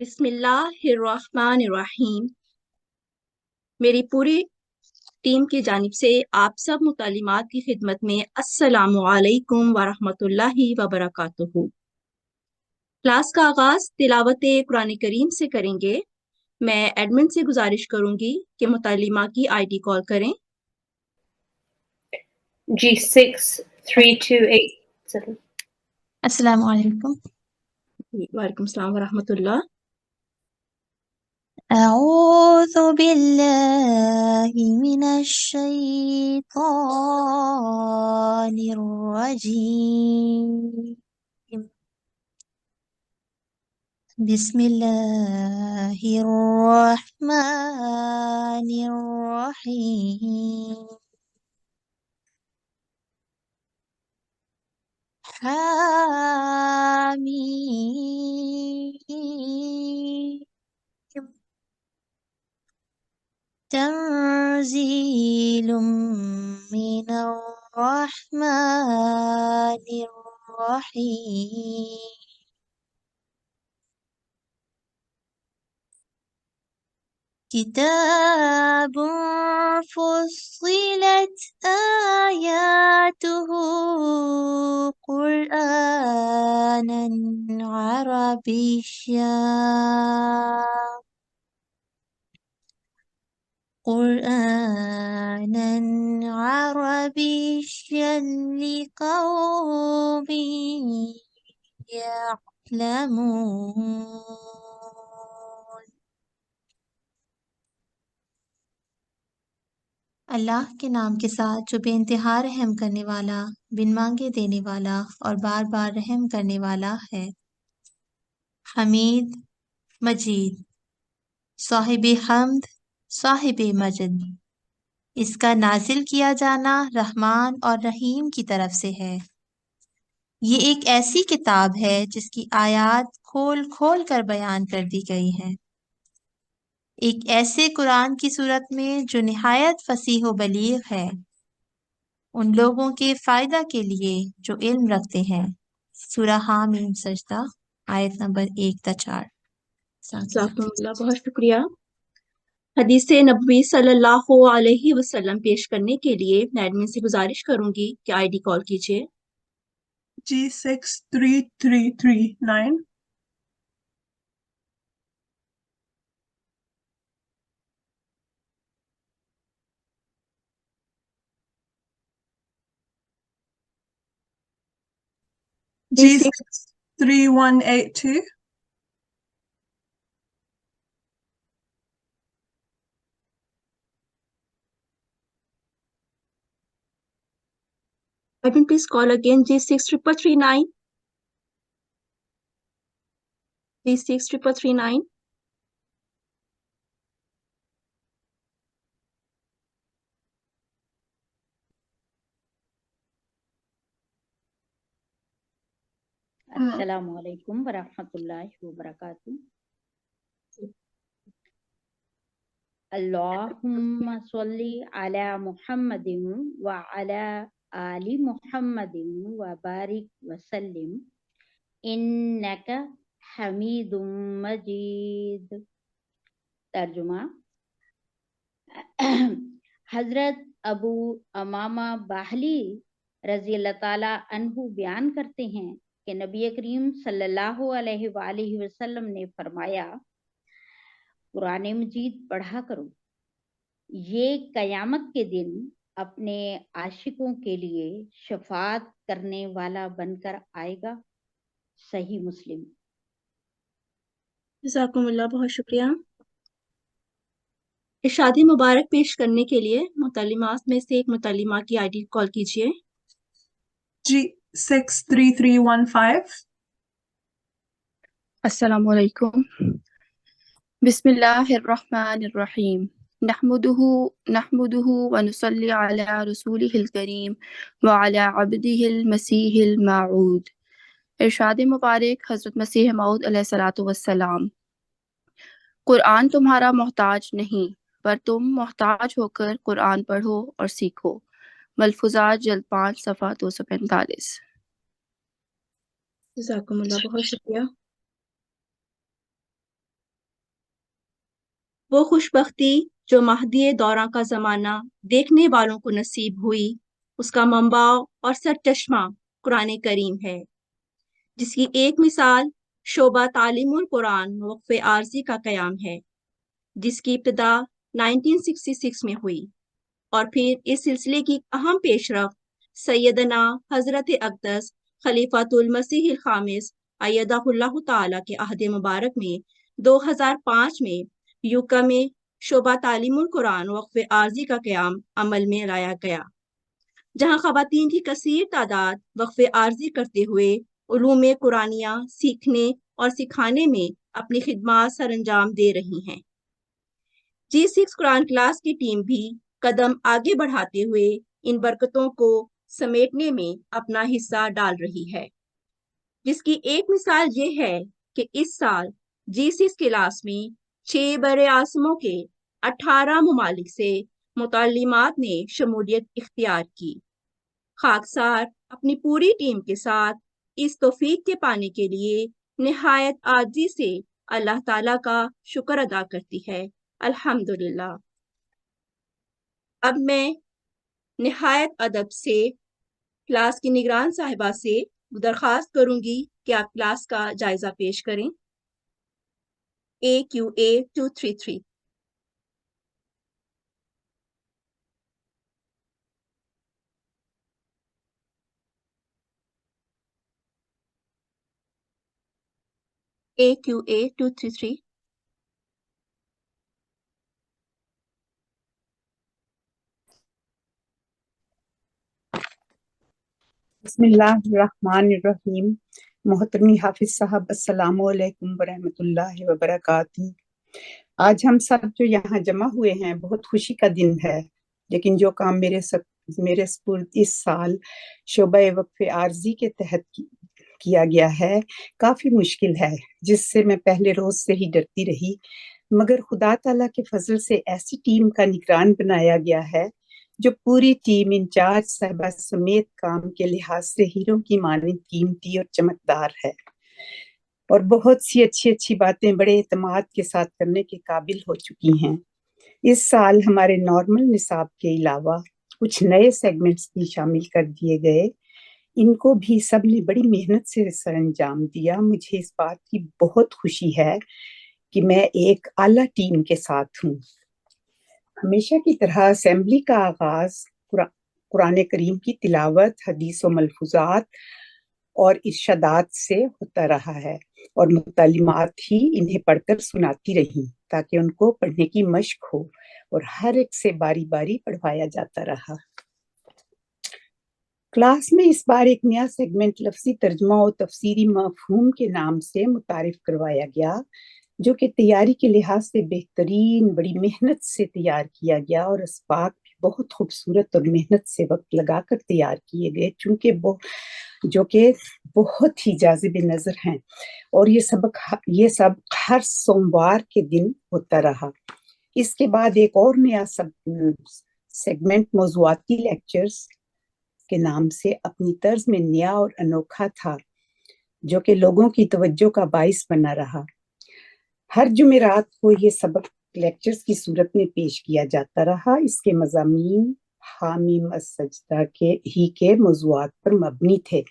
بسم اللہ الرحمن الرحیم۔ میری پوری ٹیم کی جانب سے آپ سب متعلمات کی خدمت میں السلام علیکم ورحمۃ اللہ وبرکاتہ۔ کلاس کا آغاز تلاوت قرآن کریم سے کریں گے۔ میں ایڈمن سے گزارش کروں گی کہ متعلمہ کی آئی ڈی کال کریں۔ G6328. السلام علیکم۔ وعلیکم السلام ورحمۃ اللہ۔ اعوذ باللہ من الشیطان الرجیم، بسم اللہ الرحمن الرحیم، حامیم، تنزیل من الرحمن الرحیم، کتاب فصلت آیاتہ قرآنا عربیا لقوم يعلمون۔ اللہ کے نام کے ساتھ جو بے انتہا رحم کرنے والا، بن مانگے دینے والا اور بار بار رحم کرنے والا ہے۔ حمید، مجید، صاحب حمد، صاحب مجد، اس کا نازل کیا جانا رحمان اور رحیم کی طرف سے ہے۔ یہ ایک ایسی کتاب ہے جس کی آیات کھول کھول کر بیان کر دی گئی ہیں، ایک ایسے قرآن کی صورت میں جو نہایت فصیح و بلیغ ہے، ان لوگوں کے فائدہ کے لیے جو علم رکھتے ہیں۔ سورہ حامیم سجدہ، آیت نمبر 1 تا 4۔ جزاکم اللہ، بہت شکریہ۔ حدیث نبوی صلی اللہ علیہ وسلم پیش کرنے کے لیے میں ایڈمن سے گزارش کروں گی کہ آئی ڈی کال کیجیے۔ G6339. G6182. Admin, please call again G6339. G6339. السلام علیکم ورحمۃ اللہ وبرکاتہ۔ اللہم صلی علی محمد وعلی آل محمد وبارک وسلم انک حمید مجید۔ ترجمہ: حضرت ابو امامہ باہلی رضی اللہ تعالی عنہ بیان کرتے ہیں کہ نبی کریم صلی اللہ علیہ وآلہ وسلم نے فرمایا، قرآن مجید پڑھا کرو، یہ قیامت کے دن اپنے عاشقوں کے لیے شفاعت کرنے والا بن کر آئے گا۔ صحیح مسلم۔ جزاکم اللہ، بہت شکریہ۔ ارشاد مبارک پیش کرنے کے لیے متعلمات میں سے ایک متعلمہ کی آئی ڈی کال کیجیے۔ G63315. السلام علیکم۔ بسم اللہ الرحمن الرحیم، نحمدہ ونصلی علی رسولہ الکریم وعلی عبدہ المسیح الموعود۔ ارشاد مبارک حضرت مسیح موعود علیہ الصلوۃ والسلام: قرآن تمہارا محتاج نہیں، پر تم محتاج ہو کر قرآن پڑھو اور سیکھو۔ ملفوظات جلد 5 صفحہ 245۔ جزاکم اللہ، بہت شکریہ۔ وہ خوشبختی جو مہدی دورہ کا زمانہ دیکھنے والوں کو نصیب ہوئی، اس کا منبع اور سرچشمہ قرآن کریم ہے، جس کی ایک مثال شعبہ تعلیم القرآن وقف عارضی کا قیام ہے، جس کی ابتدا 1966 میں ہوئی، اور پھر اس سلسلے کی اہم پیش رفت سیدنا حضرت اقدس خلیفۃ المسیح الخامس ایدہ اللہ تعالی کے عہد مبارک میں 2005 میں یوکا میں شعبہ تعلیم القرآن وقف عارضی کا قیام عمل میں لایا گیا، جہاں خواتین کی کثیر تعداد وقف عارضی کرتے ہوئے علوم قرآنیہ سیکھنے اور سکھانے میں اپنی خدمات سر انجام دے رہی ہیں۔ G6 قرآن کلاس کی ٹیم بھی قدم آگے بڑھاتے ہوئے ان برکتوں کو سمیٹنے میں اپنا حصہ ڈال رہی ہے، جس کی ایک مثال یہ ہے کہ اس سال G6 کلاس میں 6 بر اعظموں کے 18 ممالک سے متعلمات نے شمولیت اختیار کی۔ خاکسار اپنی پوری ٹیم کے ساتھ اس توفیق کے پانے کے لیے نہایت عاجزی سے اللہ تعالیٰ کا شکر ادا کرتی ہے، الحمدللہ۔ اب میں نہایت ادب سے کلاس کی نگران صاحبہ سے درخواست کروں گی کہ آپ کلاس کا جائزہ پیش کریں۔ AQA 233۔ AQA 233۔ بسم اللہ الرحمن الرحیم۔ محترم حافظ صاحب، السلام علیکم ورحمۃ اللہ وبرکاتہ۔ آج ہم سب جو یہاں جمع ہوئے ہیں بہت خوشی کا دن ہے، لیکن جو کام میرے سپرد اس سال شعبہ وقف عارضی کے تحت کیا گیا ہے کافی مشکل ہے، جس سے میں پہلے روز سے ہی ڈرتی رہی، مگر خدا تعالیٰ کے فضل سے ایسی ٹیم کا نگران بنایا گیا ہے جو پوری ٹیم انچارج صاحبہ سمیت کام کے لحاظ سے ہیروں کی مانند قیمتی اور چمکدار ہے، اور بہت سی اچھی باتیں بڑے اعتماد کے ساتھ کرنے کے قابل ہو چکی ہیں۔ اس سال ہمارے نارمل نصاب کے علاوہ کچھ نئے سیگمنٹس بھی شامل کر دیے گئے، ان کو بھی سب نے بڑی محنت سے سر انجام دیا۔ مجھے اس بات کی بہت خوشی ہے کہ میں ایک اعلیٰ ٹیم کے ساتھ ہوں۔ ہمیشہ کی طرح اسمبلی کا آغاز قرآن کریم کی تلاوت، حدیث و ملفوظات اور ارشادات سے ہوتا رہا ہے، اور متعلمات ہی انہیں پڑھ کر سناتی رہیں تاکہ ان کو پڑھنے کی مشق ہو، اور ہر ایک سے باری باری پڑھوایا جاتا رہا۔ کلاس میں اس بار ایک نیا سیگمنٹ لفظی ترجمہ و تفسیری مفہوم کے نام سے متعارف کروایا گیا، جو کہ تیاری کے لحاظ سے بہترین، بڑی محنت سے تیار کیا گیا، اور اسباق بھی بہت خوبصورت اور محنت سے وقت لگا کر تیار کیے گئے، جو کہ بہت ہی جاذب نظر ہیں، اور یہ سب ہر سوموار کے دن ہوتا رہا۔ اس کے بعد ایک اور نیا سیگمنٹ موضوعاتی لیکچرز کے نام سے اپنی طرز میں نیا اور انوکھا تھا، جو کہ لوگوں کی توجہ کا باعث بنا رہا۔ ہر جمعرات کو یہ سبق لیکچرز کی صورت میں پیش کیا جاتا رہا۔ اس کے مضامین حامیم السجدہ کے موضوعات پر مبنی تھے۔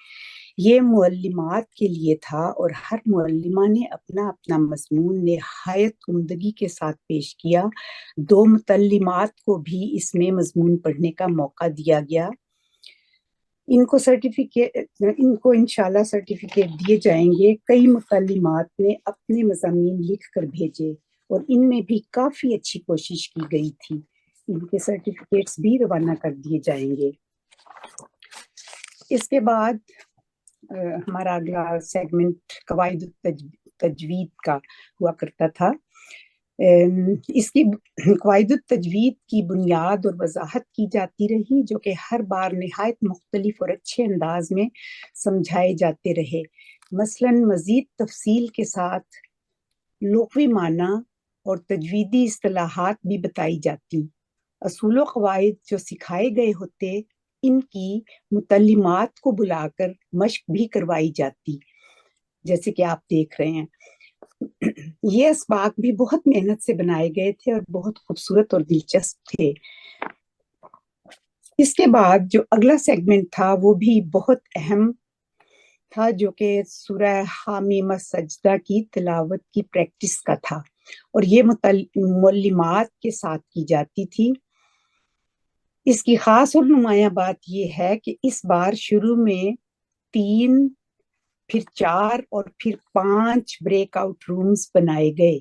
یہ معلمات کے لیے تھا، اور ہر معلمہ نے اپنا مضمون نہایت عمدگی کے ساتھ پیش کیا۔ 2 متعلمات کو بھی اس میں مضمون پڑھنے کا موقع دیا گیا۔ ان کو انشاءاللہ سرٹیفکیٹ دیے جائیں گے۔ کئی متعلمات نے اپنے مضامین لکھ کر بھیجے، اور ان میں بھی کافی اچھی کوشش کی گئی تھی۔ ان کے سرٹیفکیٹس بھی روانہ کر دیے جائیں گے۔ اس کے بعد ہمارا اگلا سیگمنٹ قواعد التجوید کا ہوا کرتا تھا۔ اس کی قواعد التجوید کی بنیاد اور وضاحت کی جاتی رہی، جو کہ ہر بار نہایت مختلف اور اچھے انداز میں سمجھائے جاتے رہے۔ مثلاً مزید تفصیل کے ساتھ لغوی معنی اور تجویدی اصطلاحات بھی بتائی جاتی۔ اصول و قواعد جو سکھائے گئے ہوتے، ان کی متعلمات کو بلا کر مشق بھی کروائی جاتی، جیسے کہ آپ دیکھ رہے ہیں۔ یہ اسباق بھی بہت محنت سے بنائے گئے تھے اور بہت خوبصورت اور دلچسپ تھے۔ اس کے بعد جو اگلا سیگمنٹ تھا وہ بھی بہت اہم تھا، جو کہ سورہ حامیم السجدہ کی تلاوت کی پریکٹس کا تھا، اور یہ معلمات کے ساتھ کی جاتی تھی۔ اس کی خاص اور نمایاں بات یہ ہے کہ اس بار شروع میں 3، پھر 4 اور پھر 5 بریک آؤٹ رومز بنائے گئے،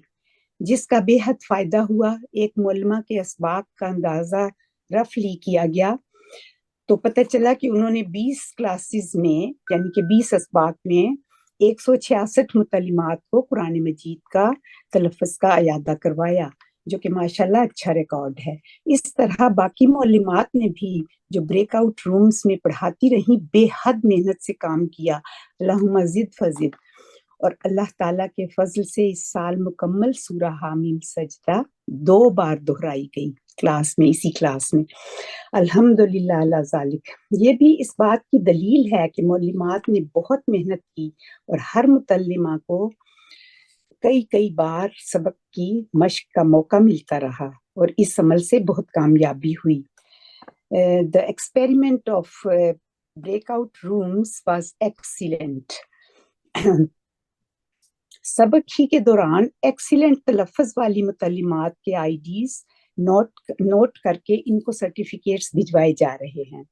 جس کا بے حد فائدہ ہوا۔ ایک معلمہ کے اسباق کا اندازہ رفلی کیا گیا تو پتہ چلا کہ انہوں نے 20 کلاسز میں، یعنی کہ 20 اسباق میں 166 متعلمات کو قرآن مجید کا تلفظ کا اعادہ کروایا، جو کہ ماشاءاللہ اچھا ریکارڈ ہے۔ اس طرح باقی معلمات نے بھی جو بریک آؤٹ رومز میں پڑھاتی رہیں بے حد محنت سے کام کیا۔ اللہم زد فزد۔ اور اللہ تعالیٰ کے فضل سے اس سال مکمل سورہ حامیم سجدہ 2 بار دہرائی گئی کلاس میں، اسی کلاس میں۔ الحمدللہ علی ذالک۔ یہ بھی اس بات کی دلیل ہے کہ معلمات نے بہت محنت کی اور ہر متعلمہ کو کئی بار سبق کی مشق کا موقع ملتا رہا، اور اس عمل سے بہت کامیابی ہوئی۔ The experiment of breakout rooms was excellent۔ سبق ہی کے دوران ایکسیلنٹ تلفظ والی متعلمات کے آئی ڈیز نوٹ کر کے ان کو سرٹیفکیٹس بھجوائے جا رہے ہیں۔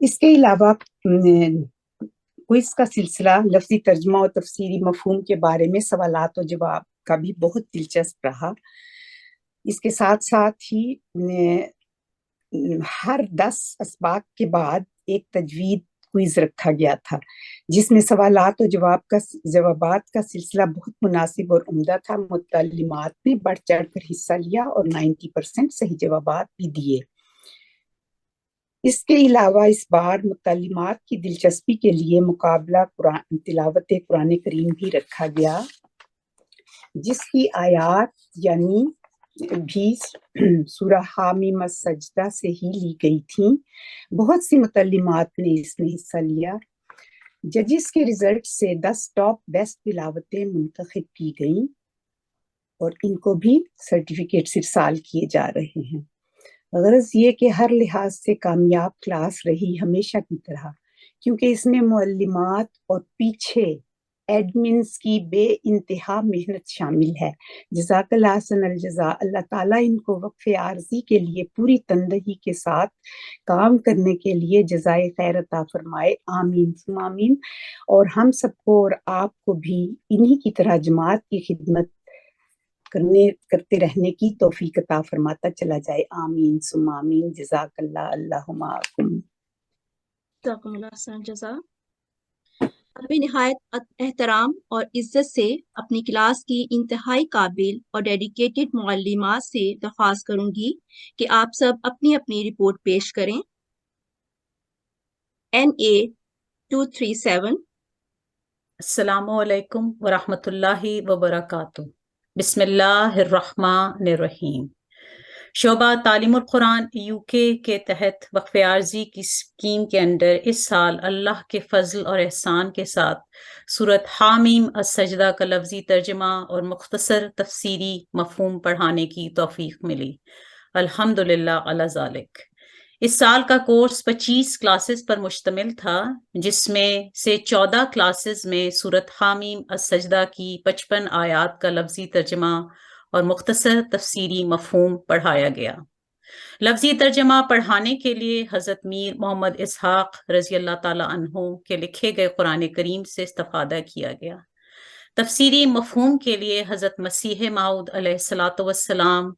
اس کے علاوہ کوئز کا سلسلہ لفظی ترجمہ اور تفسیری مفہوم کے بارے میں سوالات و جواب کا بھی بہت دلچسپ رہا۔ اس کے ساتھ ساتھ ہی ہر 10 اسباق کے بعد ایک تجوید کوئز رکھا گیا تھا، جس میں سوالات و جوابات کا سلسلہ بہت مناسب اور عمدہ تھا۔ متعلمات نے بڑھ چڑھ کر حصہ لیا اور 90% صحیح جوابات بھی دیے۔ اس کے علاوہ اس بار متعلمات کی دلچسپی کے لیے مقابلہ تلاوت قرآن کریم بھی رکھا گیا، جس کی آیات یعنی بھی سورہ حامیم السجدہ سے ہی لی گئی تھیں۔ بہت سی متعلمات نے اس میں حصہ لیا۔ ججز کے رزلٹ سے 10 ٹاپ بیسٹ تلاوتیں منتخب کی گئیں، اور ان کو بھی سرٹیفکیٹ ارسال کیے جا رہے ہیں۔ غرض یہ کہ ہر لحاظ سے کامیاب کلاس رہی ہمیشہ کی طرح، کیونکہ اس میں معلمات اور پیچھے ایڈمنز کی بے انتہا محنت شامل ہے۔ جزاک اللہ احسن الجزاء۔ اللہ تعالیٰ ان کو وقف عارضی کے لیے پوری تندہی کے ساتھ کام کرنے کے لیے جزائے خیر عطا فرمائے، آمین ثم آمین۔ اور ہم سب کو اور آپ کو بھی انہی کی طرح جماعت کی خدمت کرتے رہنے کی توفیق عطا فرماتا چلا جائے، آمین ثم آمین۔ جزاک اللہ، اللہ معکم۔ جزاکم اللہ احسن الجزاء۔ اب نہایت احترام اور عزت سے اپنی کلاس کی انتہائی قابل اور ڈیڈیکیٹڈ معلمات سے درخواست کروں گی کہ آپ سب اپنی اپنی رپورٹ پیش کریں۔ NA 237۔ السلام علیکم ورحمۃ اللہ وبرکاتہ۔ بسم اللہ الرحمن الرحیم۔ شعبہ تعلیم القرآن UK کے تحت وقف عارضی کی اسکیم کے انڈر اس سال اللہ کے فضل اور احسان کے ساتھ سورۃ حامیم السجدہ کا لفظی ترجمہ اور مختصر تفسیری مفہوم پڑھانے کی توفیق ملی، الحمدللہ علی ذالک۔ اس سال کا کورس 25 کلاسز پر مشتمل تھا، جس میں سے 14 کلاسز میں سورۃ حامیم السجدہ کی 55 آیات کا لفظی ترجمہ اور مختصر تفسیری مفہوم پڑھایا گیا۔ لفظی ترجمہ پڑھانے کے لیے حضرت میر محمد اسحاق رضی اللہ تعالیٰ عنہ کے لکھے گئے قرآن کریم سے استفادہ کیا گیا۔ تفسیری مفہوم کے لیے حضرت مسیح موعود علیہ الصلاۃ والسلام،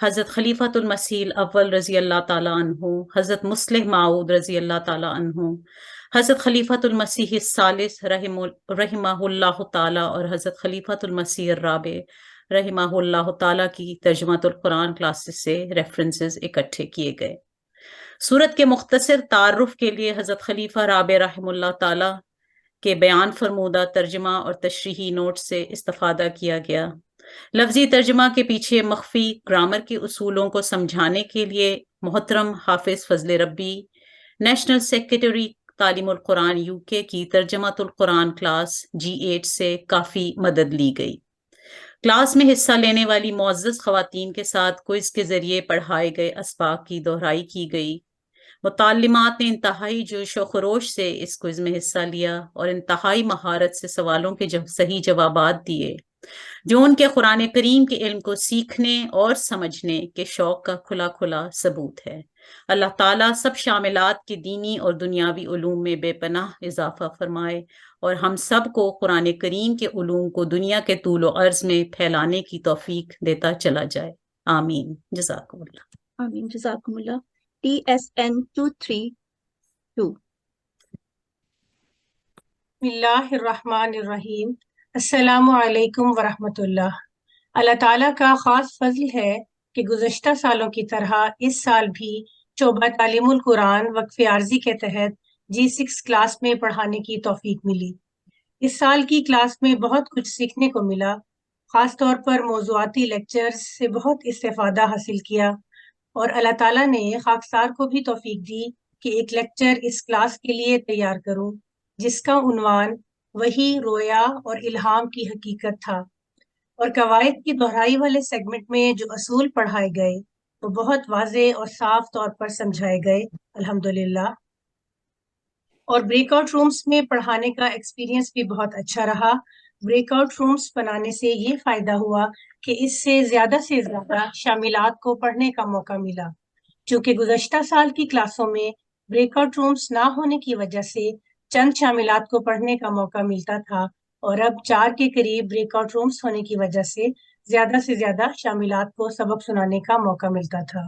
حضرت خلیفۃ المسیح الاول رضی اللہ تعالیٰ عنہ، حضرت مصلح موعود رضی اللہ تعالیٰ عنہ، حضرت خلیفۃ المسیح الثالث رحمہ اللہ تعالیٰ اور حضرت خلیفۃ المسیح الرابع رحمہ اللہ تعالیٰ کی ترجمۃ القرآن کلاسز سے ریفرنسز اکٹھے کیے گئے۔ سورت کے مختصر تعارف کے لیے حضرت خلیفہ رابع رحمہ اللہ تعالیٰ کے بیان فرمودہ ترجمہ اور تشریحی نوٹ سے استفادہ کیا گیا۔ لفظی ترجمہ کے پیچھے مخفی گرامر کے اصولوں کو سمجھانے کے لیے محترم حافظ فضل ربی، نیشنل سیکریٹری تعلیم القرآن UK کی ترجمۃ القرآن کلاس G8 سے کافی مدد لی گئی۔ کلاس میں حصہ لینے والی معزز خواتین کے ساتھ کوئز کے ذریعے پڑھائے گئے اسباق کی دہرائی کی گئی۔ متعلمات نے انتہائی جوش و خروش سے اس کوئز میں حصہ لیا اور انتہائی مہارت سے سوالوں کے صحیح جوابات دیے، جو ان کے قرآن کریم کے علم کو سیکھنے اور سمجھنے کے شوق کا کھلا کھلا ثبوت ہے۔ اللہ تعالیٰ سب شاملات کے دینی اور دنیاوی علوم میں بے پناہ اضافہ فرمائے اور ہم سب کو قرآن کریم کے علوم کو دنیا کے طول و عرض میں پھیلانے کی توفیق دیتا چلا جائے، آمین۔ جزاکم اللہ۔ آمین جزاکم اللہ۔ TSN 232 بسم اللہ الرحمن الرحیم۔ السلام علیکم ورحمۃ اللہ۔ اللہ تعالیٰ کا خاص فضل ہے کہ گزشتہ سالوں کی طرح اس سال بھی شعبہ تعلیم القرآن وقف عارضی کے تحت G6 کلاس میں پڑھانے کی توفیق ملی۔ اس سال کی کلاس میں بہت کچھ سیکھنے کو ملا، خاص طور پر موضوعاتی لیکچرز سے بہت استفادہ حاصل کیا، اور اللہ تعالیٰ نے خاکسار کو بھی توفیق دی کہ ایک لیکچر اس کلاس کے لیے تیار کروں جس کا عنوان وحی، رویا اور الہام کی حقیقت تھا، اور قواعد کی دہرائی والے سیگمنٹ میں جو اصول پڑھائے گئے وہ بہت واضح اور صاف طور پر سمجھائے گئے الحمدللہ۔ اور بریک آؤٹ رومز میں پڑھانے کا ایکسپیرینس بھی بہت اچھا رہا۔ بریک آؤٹ رومز بنانے سے یہ فائدہ ہوا کہ اس سے زیادہ شاملات کو پڑھنے کا موقع ملا، چونکہ گزشتہ سال کی کلاسوں میں بریک آؤٹ رومز نہ ہونے کی وجہ سے چند شاملات کو پڑھنے کا موقع ملتا تھا، اور اب 4 کے قریب بریک آؤٹ رومز ہونے کی وجہ سے زیادہ شاملات کو سبق سنانے کا موقع ملتا تھا۔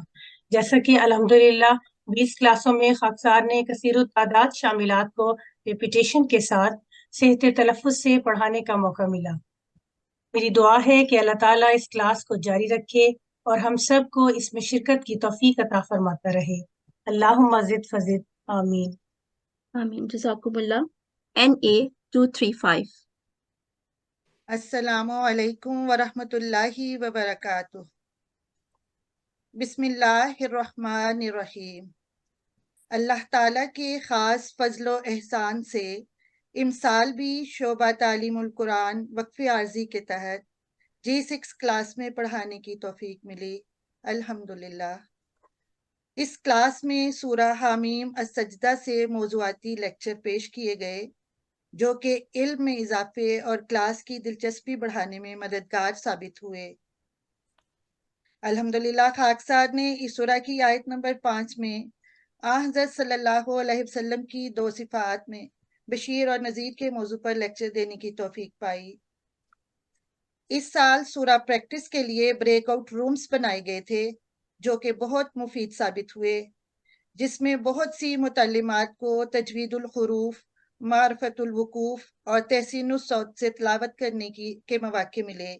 جیسا کہ الحمدللہ 20 کلاسوں میں خاکسار نے کثیر التعداد شاملات کو ریپیٹیشن کے ساتھ صحت تلفظ سے پڑھانے کا موقع ملا۔ میری دعا ہے کہ اللہ تعالیٰ اس کلاس کو جاری رکھے اور ہم سب کو اس میں شرکت کی توفیق عطا فرماتا رہے۔ اللہم زد فزد، آمین۔ آمین جزاکم اللہ۔ NA 235 السلام علیکم ورحمۃ اللہ وبرکاتہ۔ بسم اللہ الرحمن الرحیم۔ اللہ تعالیٰ کے خاص فضل و احسان سے امسال بھی شعبہ تعلیم القرآن وقف عارضی کے تحت G6 کلاس میں پڑھانے کی توفیق ملی الحمدللہ۔ اس کلاس میں سورہ حامیم السجدہ سے موضوعاتی لیکچر پیش کیے گئے جو کہ علم میں اضافے اور کلاس کی دلچسپی بڑھانے میں مددگار ثابت ہوئے۔ الحمدللہ خاکسار نے اس سورہ کی آیت نمبر 5 میں حضرت صلی اللہ علیہ وسلم کی 2 صفات میں بشیر اور نذیر کے موضوع پر لیکچر دینے کی توفیق پائی۔ اس سال سورہ پریکٹس کے لیے بریک آؤٹ رومز بنائے گئے تھے جو کہ بہت مفید ثابت ہوئے، جس میں بہت سی متعلمات کو تجوید الحروف، معرفت الوقوف اور تحسین الصوت سے تلاوت کرنے کے مواقع ملے۔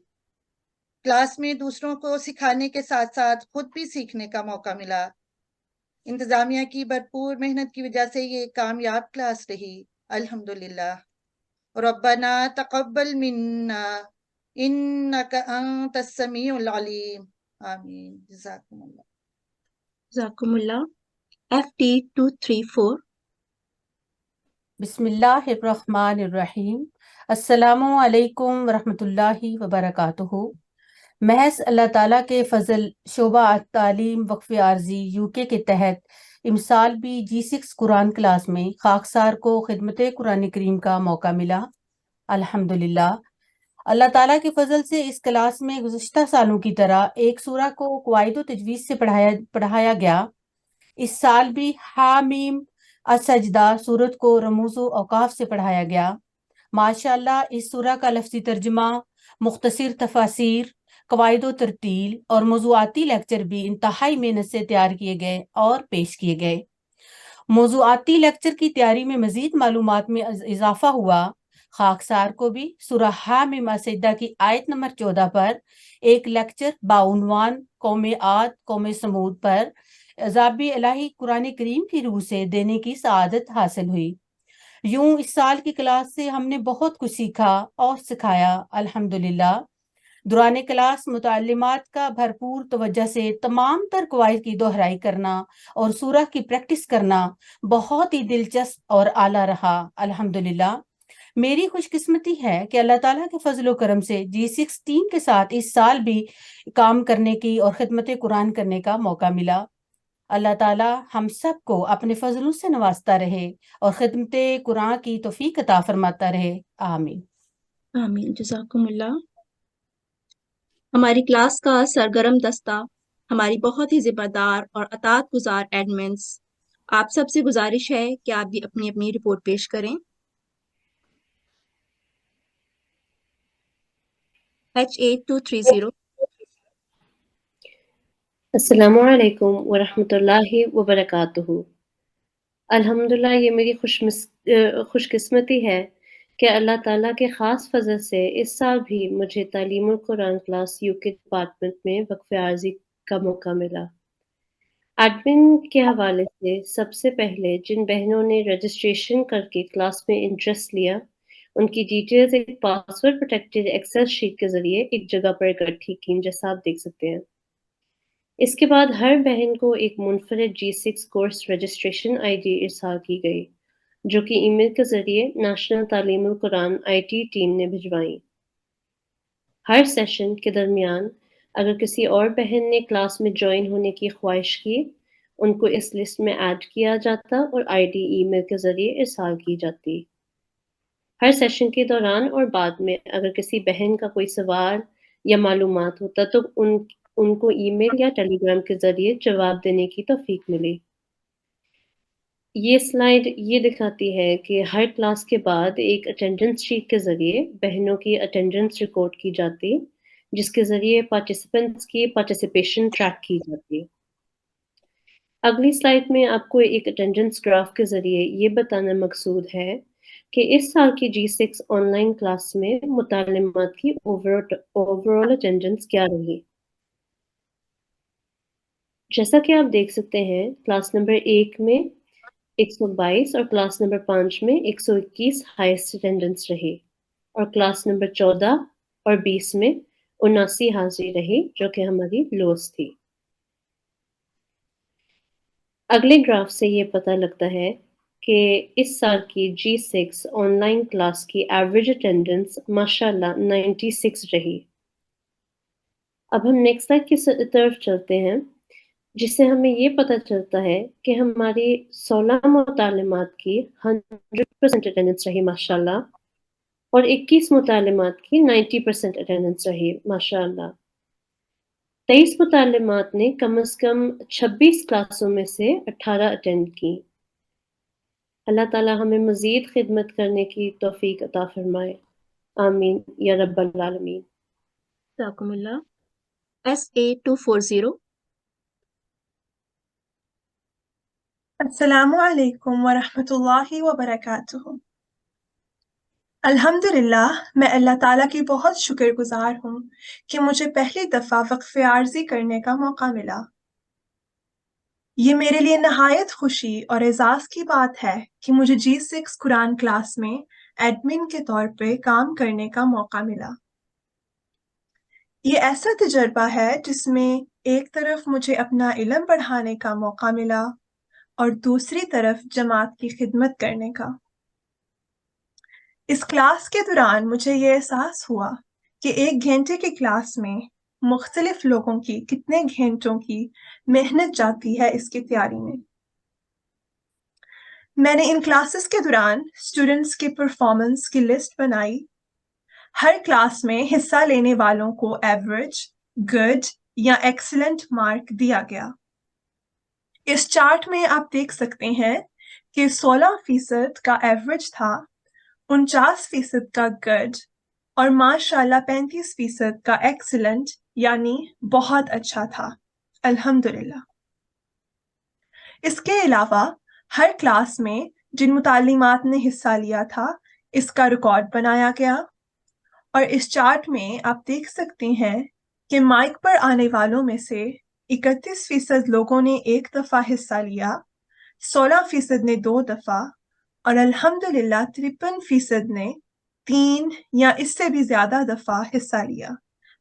کلاس میں دوسروں کو سکھانے کے ساتھ ساتھ خود بھی سیکھنے کا موقع ملا۔ انتظامیہ کی بھرپور محنت کی وجہ سے یہ کامیاب کلاس رہی الحمدللہ۔ ربنا تقبل منا انک انت السمیع العلیم، آمین۔ جزاکم اللہ۔ جزاکم اللہ۔ FT 234 بسم اللہ الرحمن الرحیم۔ السلام علیکم ورحمۃ اللہ وبرکاتہ۔ محض اللہ تعالیٰ کے فضل شعبہ تعلیم وقف عارضی UK کے تحت امسال بھی G6 قرآن کلاس میں خاکسار کو خدمت قرآن کریم کا موقع ملا الحمدللہ۔ اللہ تعالیٰ کے فضل سے اس کلاس میں گزشتہ سالوں کی طرح ایک سورہ کو قواعد و تجوید سے پڑھایا گیا۔ اس سال بھی حامیم السجدہ سورت کو رموز و اوقاف سے پڑھایا گیا۔ ماشاءاللہ اس سورہ کا لفظی ترجمہ، مختصر تفاسیر، قواعد و ترتیل اور موضوعاتی لیکچر بھی انتہائی محنت سے تیار کیے گئے اور پیش کیے گئے۔ موضوعاتی لیکچر کی تیاری میں مزید معلومات میں اضافہ ہوا۔ خاکسار کو بھی سورہ حامیم السجدہ کی آیت نمبر 14 پر ایک لیکچر باعنوان قوم عاد قوم سمود پر عذاب الہی قرآن کریم کی روح سے دینے کی سعادت حاصل ہوئی۔ یوں اس سال کی کلاس سے ہم نے بہت کچھ سیکھا اور سکھایا الحمدللہ۔ دوران کلاس متعلمات کا بھرپور توجہ سے تمام تر قواعد کی دہرائی کرنا اور سورہ کی پریکٹس کرنا بہت ہی دلچسپ اور اعلیٰ رہا۔ الحمدللہ میری خوش قسمتی ہے کہ اللہ تعالیٰ کے فضل و کرم سے G16 کے ساتھ اس سال بھی کام کرنے کی اور خدمت قرآن کرنے کا موقع ملا۔ اللہ تعالیٰ ہم سب کو اپنے فضلوں سے نوازتا رہے اور خدمت قرآن کی توفیق عطا فرماتا رہے، آمین۔ آمین، جزاکم اللہ۔ ہماری کلاس کا سرگرم دستہ، ہماری بہت ہی ذمہ دار اور اطاعت گزار ایڈمنس، آپ سب سے گزارش ہے کہ آپ بھی اپنی اپنی رپورٹ پیش کریں۔ H8230۔ السلام علیکم ورحمۃ اللہ وبرکاتہ۔ الحمدللہ یہ میری خوش قسمتی ہے کہ اللہ تعالیٰ کے خاص فضل سے اس سال بھی مجھے تعلیم القرآن کلاس UK ڈپارٹمنٹ میں وقف عارضی کا موقع ملا۔ ایڈمن کے حوالے سے سب سے پہلے جن بہنوں نے رجسٹریشن کر کے کلاس میں انٹرسٹ لیا، ان کی ڈیٹیلز ایک پاسورڈ پروٹیکٹڈ ایکسل شیٹ کے ذریعے ایک جگہ پر اکٹھی کی، جیسا آپ دیکھ سکتے ہیں۔ اس کے بعد ہر بہن کو ایک منفرد G6 کورس رجسٹریشن ID ارسال کی گئی، جو کہ ای میل کے ذریعے نیشنل تعلیم القرآن IT ٹیم نے بھجوائیں۔ ہر سیشن کے درمیان اگر کسی اور بہن نے کلاس میں جوائن ہونے کی خواہش کی، ان کو اس لسٹ میں ایڈ کیا جاتا اور ID ای میل کے ذریعے ارسال کی جاتی۔ ہر سیشن کے دوران اور بعد میں اگر کسی بہن کا کوئی سوال یا معلومات ہوتا تو ان کو ای میل یا ٹیلی گرام کے ذریعے جواب دینے کی توفیق ملی۔ یہ سلائیڈ یہ دکھاتی ہے کہ ہر کلاس کے بعد ایک اٹینڈنس شیٹ کے ذریعے بہنوں کی اٹینڈنس ریکارڈ کی جاتی، جس کے ذریعے پارٹیسپینٹس کی پارٹیسپیشن ٹریک کی جاتی۔ اگلی سلائیڈ میں آپ کو ایک اٹینڈنس گراف کے ذریعے یہ بتانا مقصود ہے کہ اس سال کی G6 آن لائن کلاس میں متعلمات کی اوور آل اٹینڈنس کیا رہی۔ جیسا کہ آپ دیکھ سکتے ہیں، کلاس نمبر 1 میں 122 اور کلاس نمبر 5 میں 121 ہائیسٹ اٹینڈنس رہی، اور کلاس نمبر 14 اور 20 میں 79 حاضری رہی، جو کہ ہماری لوس تھی۔ اگلے گراف سے یہ پتہ لگتا ہے کہ اس سال کی G6 آن لائن کلاس کی ایوریج اٹینڈنس ماشاءاللہ 96 رہی۔ اب ہم نیکسٹ سلائڈ کی طرف چلتے ہیں، جس سے ہمیں یہ پتہ چلتا ہے کہ ہماری 16 متعلمات کی 100% اٹینڈنس رہی ماشاءاللہ، اور 21 متعلمات کی 90% اٹینڈنس رہی ماشاءاللہ۔ 23 متعلمات نے کم از کم 26 کلاسوں میں سے 18 اٹینڈ کی۔ اللہ تعالیٰ ہمیں مزید خدمت کرنے کی توفیق عطا فرمائے، آمین یا رب العالمین۔ جزاکم اللہ۔ SA240۔ السلام علیکم ورحمۃ اللہ وبرکاتہ۔ الحمدللہ میں اللہ تعالیٰ کی بہت شکر گزار ہوں کہ مجھے پہلی دفعہ وقف عارضی کرنے کا موقع ملا۔ یہ میرے لیے نہایت خوشی اور اعزاز کی بات ہے کہ مجھے G6 قرآن کلاس میں ایڈمن کے طور پہ کام کرنے کا موقع ملا۔ یہ ایسا تجربہ ہے جس میں ایک طرف مجھے اپنا علم بڑھانے کا موقع ملا اور دوسری طرف جماعت کی خدمت کرنے کا۔ اس کلاس کے دوران مجھے یہ احساس ہوا کہ 1 گھنٹے کی کلاس میں مختلف لوگوں کی کتنے گھنٹوں کی محنت جاتی ہے اس کی تیاری میں۔ میں نے ان کلاسز کے دوران اسٹوڈنٹس کی پرفارمنس کی لسٹ بنائی۔ ہر کلاس میں حصہ لینے والوں کو ایوریج، گڈ یا ایکسلنٹ مارک دیا گیا۔ اس چارٹ میں آپ دیکھ سکتے ہیں کہ 16% کا ایوریج تھا، 49% کا گڈ اور ماشاءاللہ 35% کا ایکسلنٹ یعنی بہت اچھا تھا، الحمدللہ۔ اس کے علاوہ ہر کلاس میں جن متعلمات نے حصہ لیا تھا اس کا ریکارڈ بنایا گیا، اور اس چارٹ میں آپ دیکھ سکتے ہیں کہ مائک پر آنے والوں میں سے 31% لوگوں نے 1 دفعہ حصہ لیا، 16% نے 2 دفعہ، اور الحمدللہ 53% نے 3 یا اس سے بھی زیادہ دفعہ حصہ لیا،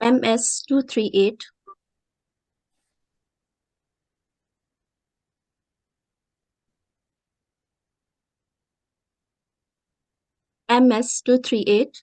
MS-238। MS-238।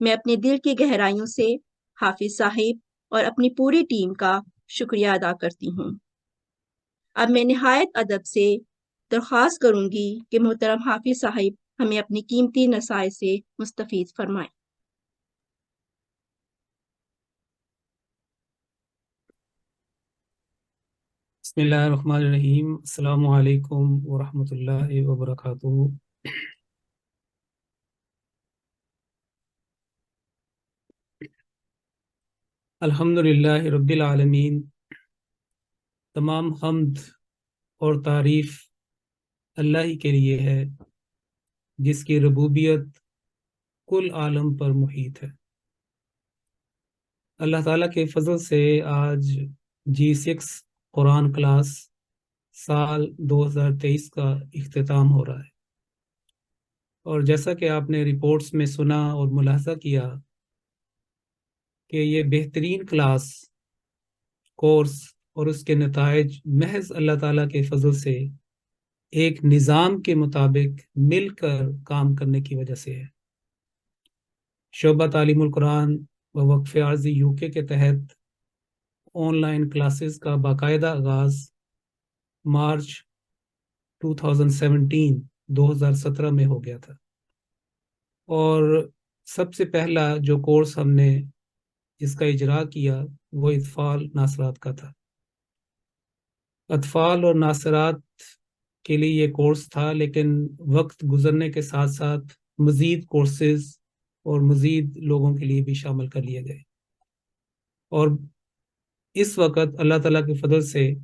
میں اپنے دل کی گہرائیوں سے حافظ صاحب اور اپنی پوری ٹیم کا شکریہ ادا کرتی ہوں۔ اب میں نہایت ادب سے درخواست کروں گی کہ محترم حافظ صاحب ہمیں اپنی قیمتی نصائح سے مستفید فرمائیں۔ بسم اللہ الرحمن الرحیم۔ السلام علیکم ورحمۃ اللہ وبرکاتہ۔ الحمد للہ رب العالمین۔ تمام حمد اور تعریف اللہ ہی کے لیے ہے جس کی ربوبیت کل عالم پر محیط ہے۔ اللہ تعالیٰ کے فضل سے آج G6 قرآن کلاس سال 2023 کا اختتام ہو رہا ہے، اور جیسا کہ آپ نے رپورٹس میں سنا اور ملاحظہ کیا کہ یہ بہترین کلاس کورس اور اس کے نتائج محض اللہ تعالیٰ کے فضل سے ایک نظام کے مطابق مل کر کام کرنے کی وجہ سے ہے۔ شعبہ تعلیم القرآن و وقف عارضی UK کے تحت آن لائن کلاسز کا باقاعدہ آغاز مارچ 2017 میں ہو گیا تھا، اور سب سے پہلا جو کورس ہم نے اس کا اجرا کیا وہ اطفال ناصرات کا تھا۔ اطفال اور ناصرات کے لیے یہ کورس تھا، لیکن وقت گزرنے کے ساتھ ساتھ مزید کورسز اور مزید لوگوں کے لیے بھی شامل کر لیے گئے، اور اس وقت اللہ تعالیٰ کے فضل سے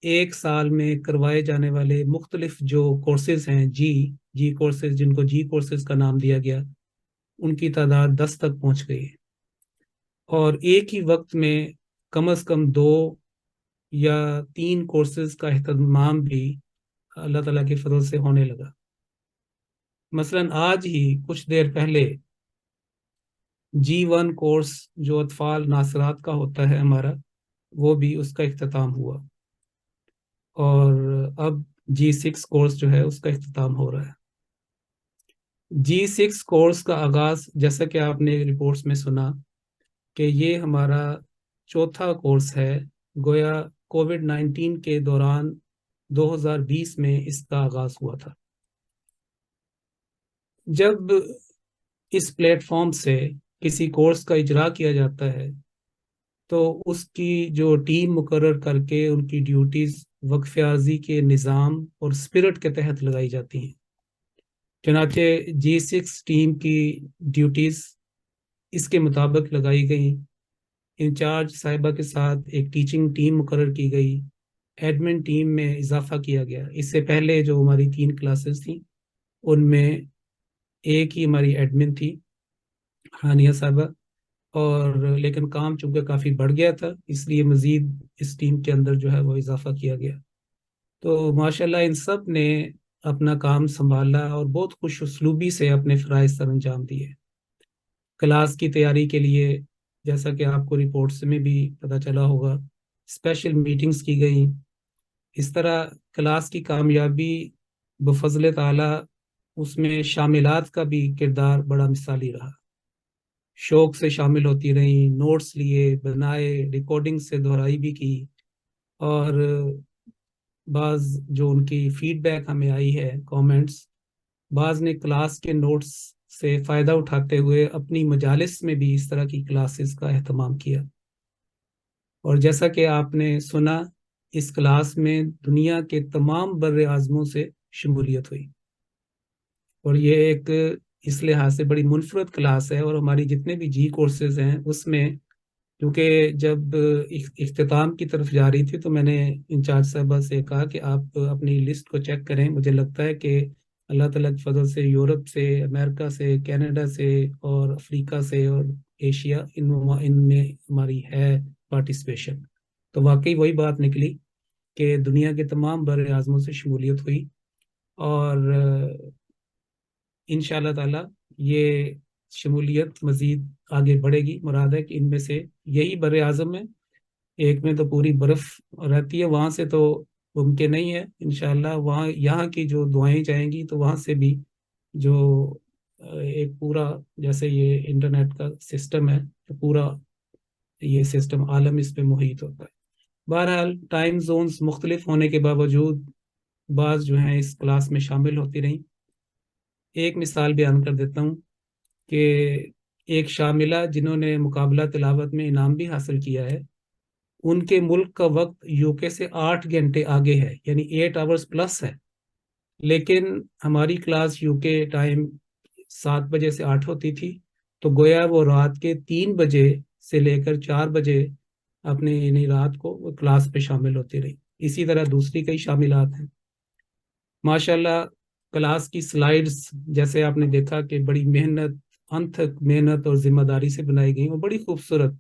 ایک سال میں کروائے جانے والے مختلف جو کورسز ہیں جی کورسز، جن کو جی کورسز کا نام دیا گیا، ان کی تعداد 10 تک پہنچ گئی ہے، اور ایک ہی وقت میں کم از کم 2 یا 3 کورسز کا اہتمام بھی اللہ تعالیٰ کے فضل سے ہونے لگا۔ مثلا آج ہی کچھ دیر پہلے G1 کورس جو اطفال ناصرات کا ہوتا ہے ہمارا، وہ بھی اس کا اختتام ہوا، اور اب G6 کورس جو ہے اس کا اختتام ہو رہا ہے۔ G6 کورس کا آغاز، جیسا کہ آپ نے رپورٹس میں سنا، کہ یہ ہمارا چوتھا کورس ہے، گویا کووڈ-19 کے دوران 2020 میں اس کا آغاز ہوا تھا۔ جب اس پلیٹ فارم سے کسی کورس کا اجرا کیا جاتا ہے تو اس کی جو ٹیم مقرر کر کے ان کی ڈیوٹیز وقف عارضی کے نظام اور اسپرٹ کے تحت لگائی جاتی ہیں۔ چنانچہ G6 ٹیم کی ڈیوٹیز اس کے مطابق لگائی گئیں۔ انچارج صاحبہ کے ساتھ ایک ٹیچنگ ٹیم مقرر کی گئی، ایڈمن ٹیم میں اضافہ کیا گیا۔ اس سے پہلے جو ہماری 3 کلاسز تھیں ان میں ایک ہی ہماری ایڈمن تھی، ہانیہ صاحبہ، اور لیکن کام چونکہ کافی بڑھ گیا تھا، اس لیے مزید اس ٹیم کے اندر جو ہے وہ اضافہ کیا گیا۔ تو ماشاءاللہ ان سب نے اپنا کام سنبھالا اور بہت خوش اسلوبی سے اپنے فرائض سر انجام دیے۔ کلاس کی تیاری کے لیے، جیسا کہ آپ کو رپورٹس میں بھی پتہ چلا ہوگا، اسپیشل میٹنگز کی گئیں۔ اس طرح کلاس کی کامیابی بفضل تعالی اس میں شاملات کا بھی کردار بڑا مثالی رہا۔ شوق سے شامل ہوتی رہیں، نوٹس لیے، بنائے، ریکارڈنگ سے دہرائی بھی کی، اور بعض جو ان کی فیڈ بیک ہمیں آئی ہے، کامنٹس، بعض نے کلاس کے نوٹس سے فائدہ اٹھاتے ہوئے اپنی مجالس میں بھی اس طرح کی کلاسز کا اہتمام کیا۔ اور جیسا کہ آپ نے سنا، اس کلاس میں دنیا کے تمام بر اعظموں سے شمولیت ہوئی، اور یہ ایک اس لحاظ سے بڑی منفرد کلاس ہے۔ اور ہماری جتنے بھی جی کورسز ہیں اس میں، کیونکہ جب اختتام کی طرف جا رہی تھی تو میں نے انچارج صاحبہ سے کہا کہ آپ اپنی لسٹ کو چیک کریں۔ مجھے لگتا ہے کہ اللہ تعالیٰ کی فضل سے یورپ سے، امریکہ سے، کینیڈا سے، اور افریقہ سے، اور ایشیا، ان میں ہماری ہے پارٹیسپیشن۔ تو واقعی وہی بات نکلی کہ دنیا کے تمام بر اعظموں سے شمولیت ہوئی، اور انشاءاللہ تعالیٰ یہ شمولیت مزید آگے بڑھے گی۔ مراد ہے کہ ان میں سے یہی بر اعظم ہے، ایک میں تو پوری برف رہتی ہے، وہاں سے تو ممکن نہیں ہے انشاءاللہ، وہاں یہاں کی جو دعائیں جائیں گی تو وہاں سے بھی جو ایک پورا جیسے یہ انٹرنیٹ کا سسٹم ہے تو پورا یہ سسٹم عالم اس پہ محیط ہوتا ہے۔ بہرحال ٹائم زونز مختلف ہونے کے باوجود بعض جو ہیں اس کلاس میں شامل ہوتی رہیں۔ ایک مثال بیان کر دیتا ہوں کہ ایک شاملہ جنہوں نے مقابلہ تلاوت میں انعام بھی حاصل کیا ہے، ان کے ملک کا وقت UK سے 8 گھنٹے آگے ہے، یعنی 8 آورز پلس ہے، لیکن ہماری کلاس UK ٹائم 7 بجے سے 8 ہوتی تھی، تو گویا وہ رات کے 3 بجے سے لے کر 4 بجے اپنے یعنی رات کو وہ کلاس پہ شامل ہوتی رہی۔ اسی طرح دوسری کئی شاملات ہیں۔ ماشاءاللہ کلاس کی سلائیڈز جیسے آپ نے دیکھا کہ بڑی محنت، انتھک محنت اور ذمہ داری سے بنائی گئی، وہ بڑی خوبصورت،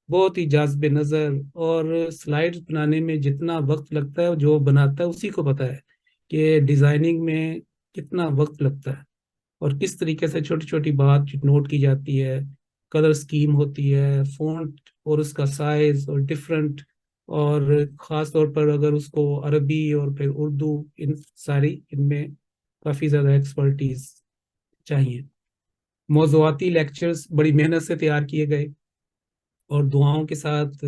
بہت ہی جاذب نظر، اور سلائیڈز بنانے میں جتنا وقت لگتا ہے جو بناتا ہے اسی کو پتہ ہے کہ ڈیزائننگ میں کتنا وقت لگتا ہے اور کس طریقے سے چھوٹی چھوٹی بات نوٹ کی جاتی ہے، کلر سکیم ہوتی ہے، فونٹ اور اس کا سائز اور ڈفرنٹ، اور خاص طور پر اگر اس کو عربی اور پھر اردو، ان میں کافی زیادہ ایکسپرٹیز چاہیے۔ موضوعاتی لیکچرز بڑی محنت سے تیار کیے گئے اور دعاؤں کے ساتھ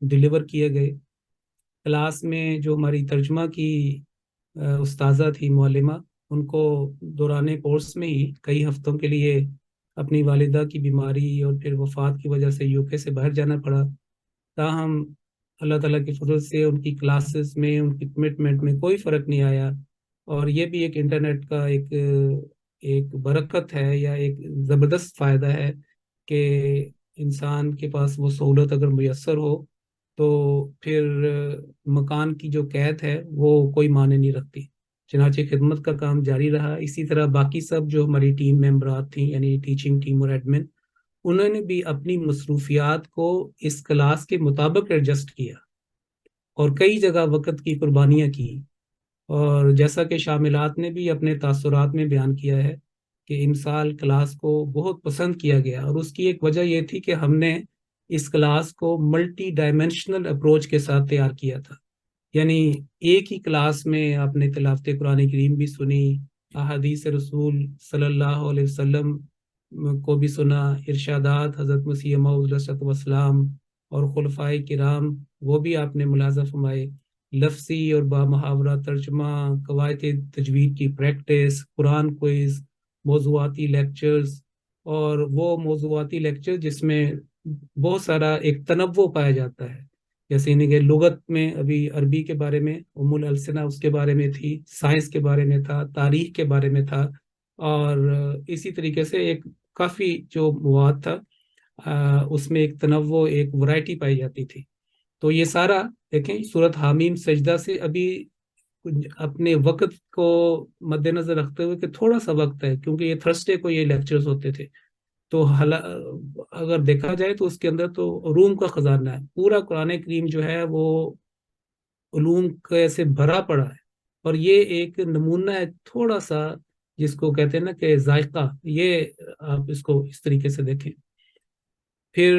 ڈیلیور کیے گئے۔ کلاس میں جو ہماری ترجمہ کی استاذہ تھی، معلمہ، ان کو دوران کورس میں ہی کئی ہفتوں کے لیے اپنی والدہ کی بیماری اور پھر وفات کی وجہ سے UK سے باہر جانا پڑا، تاہم اللہ تعالیٰ کے فضل سے ان کی کلاسز میں، ان کی کمٹمنٹ میں کوئی فرق نہیں آیا، اور یہ بھی ایک انٹرنیٹ کا ایک برکت ہے یا ایک زبردست فائدہ ہے کہ انسان کے پاس وہ سہولت اگر میسر ہو تو پھر مکان کی جو قید ہے وہ کوئی معنی نہیں رکھتی۔ چنانچہ خدمت کا کام جاری رہا۔ اسی طرح باقی سب جو ہماری ٹیم ممبرات تھیں، یعنی ٹیچنگ ٹیم اور ایڈمن، انہوں نے بھی اپنی مصروفیات کو اس کلاس کے مطابق ایڈجسٹ کیا اور کئی جگہ وقت کی قربانیاں کی، اور جیسا کہ شاملات نے بھی اپنے تاثرات میں بیان کیا ہے کہ امسال کلاس کو بہت پسند کیا گیا، اور اس کی ایک وجہ یہ تھی کہ ہم نے اس کلاس کو ملٹی ڈائمینشنل اپروچ کے ساتھ تیار کیا تھا، یعنی ایک ہی کلاس میں آپ نے تلاوت قرآن کریم بھی سنی، احادیث رسول صلی اللہ علیہ وسلم کو بھی سنا، ارشادات حضرت مسیح موعود علیہ الصلوۃ والسلام اور خلفائے کرام وہ بھی آپ نے ملاحظہ فرمائے، لفظی اور بامحاورہ ترجمہ، قواعد تجوید کی پریکٹس، قرآن کوئز، موضوعاتی لیکچرز، اور وہ موضوعاتی لیکچر جس میں بہت سارا ایک تنوع پایا جاتا ہے، جیسے انہیں کہ لغت میں ابھی عربی کے بارے میں السنہ اس کے بارے میں تھی، سائنس کے بارے میں تھا، تاریخ کے بارے میں تھا، اور اسی طریقے سے ایک کافی جو مواد تھا اس میں ایک تنوع، ایک ورائٹی پائی جاتی تھی۔ تو یہ سارا دیکھیں سورۃ حامیم سجدہ سے ابھی اپنے وقت کو مد نظر رکھتے ہوئے کہ تھوڑا سا وقت ہے، کیونکہ یہ تھرسڈے کو یہ لیکچرز ہوتے تھے، تو اگر دیکھا جائے تو اس کے اندر تو علوم کا خزانہ ہے، پورا قرآن کریم جو ہے وہ علوم سے بھرا پڑا ہے، اور یہ ایک نمونہ ہے تھوڑا سا جس کو کہتے ہیں نا کہ ذائقہ، یہ آپ اس کو اس طریقے سے دیکھیں۔ پھر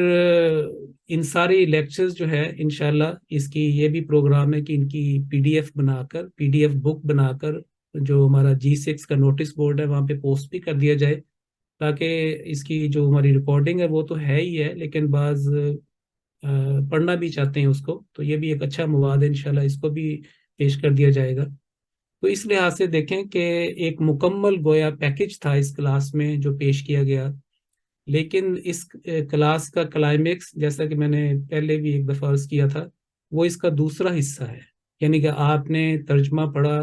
ان ساری لیکچرز جو ہے انشاءاللہ اس کی یہ بھی پروگرام ہے کہ ان کی PDF بنا کر، PDF بک بنا کر جو ہمارا G6 کا نوٹس بورڈ ہے وہاں پہ پوسٹ بھی کر دیا جائے، تاکہ اس کی جو ہماری ریکارڈنگ ہے وہ تو ہے ہی ہے، لیکن بعض پڑھنا بھی چاہتے ہیں اس کو، تو یہ بھی ایک اچھا مواد ہے، انشاءاللہ اس کو بھی پیش کر دیا جائے گا۔ تو اس لحاظ سے دیکھیں کہ ایک مکمل گویا پیکج تھا اس کلاس میں جو پیش کیا گیا، لیکن اس کلاس کا کلائمیکس جیسا کہ میں نے پہلے بھی ایک دفعہ عرض کیا تھا، وہ اس کا دوسرا حصہ ہے، یعنی کہ آپ نے ترجمہ پڑھا،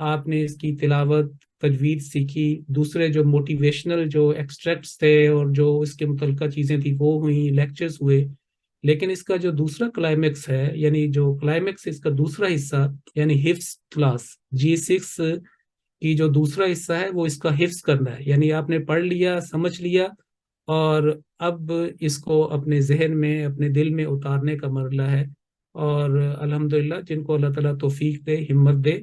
آپ نے اس کی تلاوت، تجوید سیکھی، دوسرے جو موٹیویشنل جو ایکسٹریکٹس تھے اور جو اس کے متعلقہ چیزیں تھیں وہ ہوئیں، لیکچرز ہوئے، لیکن اس کا جو دوسرا کلائمیکس ہے، یعنی جو کلائمیکس اس کا دوسرا حصہ، یعنی حفظ کلاس G6 کی جو دوسرا حصہ ہے وہ اس کا حفظ کرنا ہے، یعنی آپ نے پڑھ لیا، سمجھ لیا، اور اب اس کو اپنے ذہن میں، اپنے دل میں اتارنے کا مرحلہ ہے، اور الحمدللہ جن کو اللہ تعالیٰ توفیق دے، ہمت دے،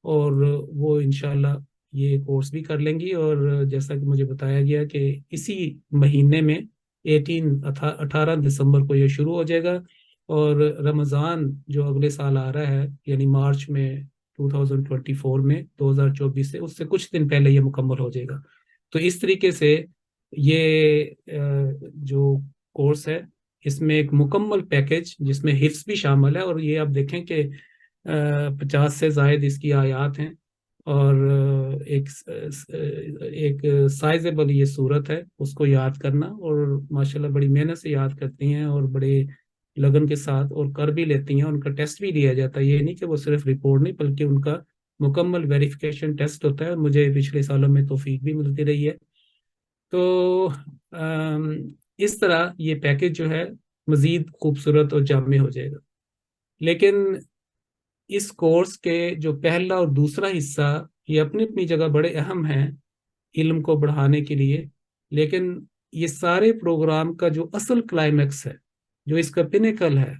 اور وہ انشاءاللہ یہ کورس بھی کر لیں گی، اور جیسا کہ مجھے بتایا گیا کہ اسی مہینے میں 18 دسمبر کو یہ شروع ہو جائے گا، اور رمضان جو اگلے سال آ رہا ہے یعنی مارچ میں 2024 میں 2024 سے اس سے کچھ دن پہلے یہ مکمل ہو جائے گا۔ تو اس طریقے سے یہ جو کورس ہے اس میں ایک مکمل پیکج جس میں حفظ بھی شامل ہے، اور یہ آپ دیکھیں کہ 50 سے زائد اس کی آیات ہیں، اور ایک سائزیبل یہ صورت ہے اس کو یاد کرنا، اور ماشاءاللہ بڑی محنت سے یاد کرتی ہیں اور بڑے لگن کے ساتھ اور کر بھی لیتی ہیں. ان کا ٹیسٹ بھی دیا جاتا ہے، یہ نہیں کہ وہ صرف رپورٹ نہیں بلکہ ان کا مکمل ویریفیکیشن ٹیسٹ ہوتا ہے، اور مجھے پچھلے سالوں میں توفیق بھی ملتی رہی ہے. تو اس طرح یہ پیکج جو ہے مزید خوبصورت اور جامع ہو جائے گا. لیکن اس کورس کے جو پہلا اور دوسرا حصہ یہ اپنی اپنی جگہ بڑے اہم ہیں علم کو بڑھانے کے لیے، لیکن یہ سارے پروگرام کا جو اصل کلائمیکس ہے، جو اس کا پینیکل ہے،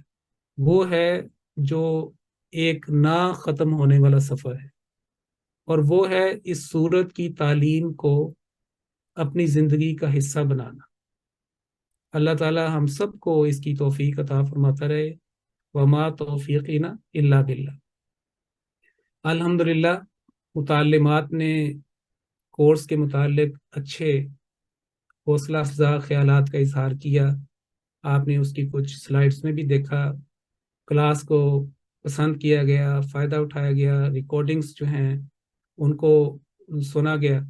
وہ ہے جو ایک نہ ختم ہونے والا سفر ہے، اور وہ ہے اس سورت کی تعلیم کو اپنی زندگی کا حصہ بنانا. اللہ تعالی ہم سب کو اس کی توفیق عطا فرماتا رہے. وما توفیقنا الا باللہ. الحمدللہ متعلمات نے کورس کے متعلق اچھے حوصلہ افزا خیالات کا اظہار کیا. آپ نے اس کی کچھ سلائڈز میں بھی دیکھا. کلاس کو پسند کیا گیا، فائدہ اٹھایا گیا، ریکارڈنگز جو ہیں ان کو سنا گیا،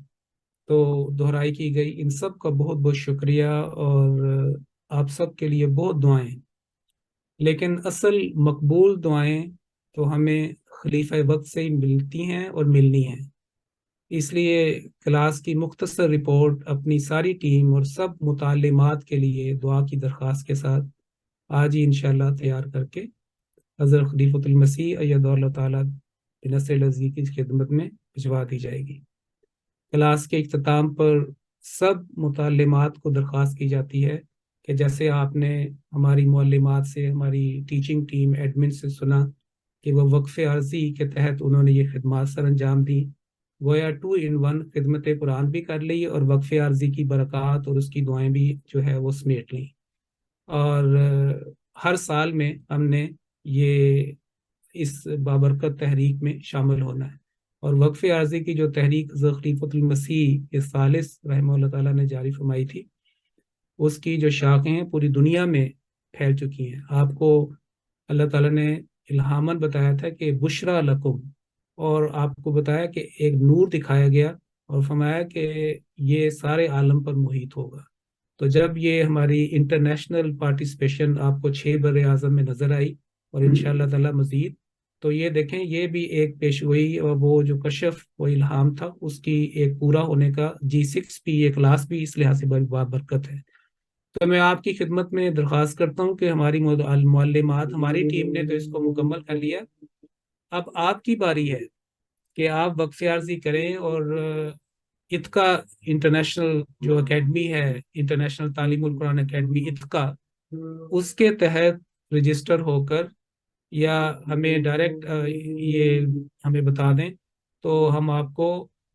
تو دہرائی کی گئی. ان سب کا بہت بہت شکریہ، اور آپ سب کے لیے بہت دعائیں. لیکن اصل مقبول دعائیں تو ہمیں خلیفہ وقت سے ہی ملتی ہیں اور ملنی ہیں. اس لیے کلاس کی مختصر رپورٹ اپنی ساری ٹیم اور سب متعلمات کے لیے دعا کی درخواست کے ساتھ آج ہی انشاءاللہ تیار کر کے حضرت خلیفۃ المسیح ایدہ اللہ تعالیٰ بنصر العزیز کی خدمت میں بھجوا دی جائے گی. کلاس کے اختتام پر سب متعلمات کو درخواست کی جاتی ہے کہ جیسے آپ نے ہماری معلمات سے، ہماری ٹیچنگ ٹیم ایڈمن سے سنا کہ وہ وقف عارضی کے تحت انہوں نے یہ خدمات سر انجام دی، گویا 2 in 1 خدمت قرآن بھی کر لی اور وقف عارضی کی برکات اور اس کی دعائیں بھی جو ہے وہ سمیٹ لیں. اور ہر سال میں ہم نے یہ اس بابرکت تحریک میں شامل ہونا ہے. اور وقف عارضی کی جو تحریک حضرت خلیفۃ المسیح الثالث رحمہ اللہ تعالیٰ نے جاری فرمائی تھی، اس کی جو شاخیں پوری دنیا میں پھیل چکی ہیں. آپ کو اللہ تعالیٰ نے الہاماً بتایا تھا کہ بشرا لکم، اور آپ کو بتایا کہ ایک نور دکھایا گیا اور فرمایا کہ یہ سارے عالم پر محیط ہوگا. تو جب یہ ہماری انٹرنیشنل پارٹیسپیشن آپ کو 6 بر اعظم میں نظر آئی اور انشاءاللہ تعالیٰ مزید، تو یہ دیکھیں یہ بھی ایک پیشگوئی اور وہ جو کشف و الہام تھا اس کی ایک پورا ہونے کا G6 بھی، یہ کلاس بھی اس لحاظ سے بڑی برکت ہے. تو میں آپ کی خدمت میں درخواست کرتا ہوں کہ ہماری معلمات، ہماری ٹیم نے تو اس کو مکمل کر لیا، اب آپ کی باری ہے کہ آپ وقف عارضی کریں اور اتقا انٹرنیشنل جو اکیڈمی ہے، انٹرنیشنل تعلیم القرآن اکیڈمی اتقا، اس کے تحت رجسٹر ہو کر یا ہمیں ڈائریکٹ یہ ہمیں بتا دیں تو ہم آپ کو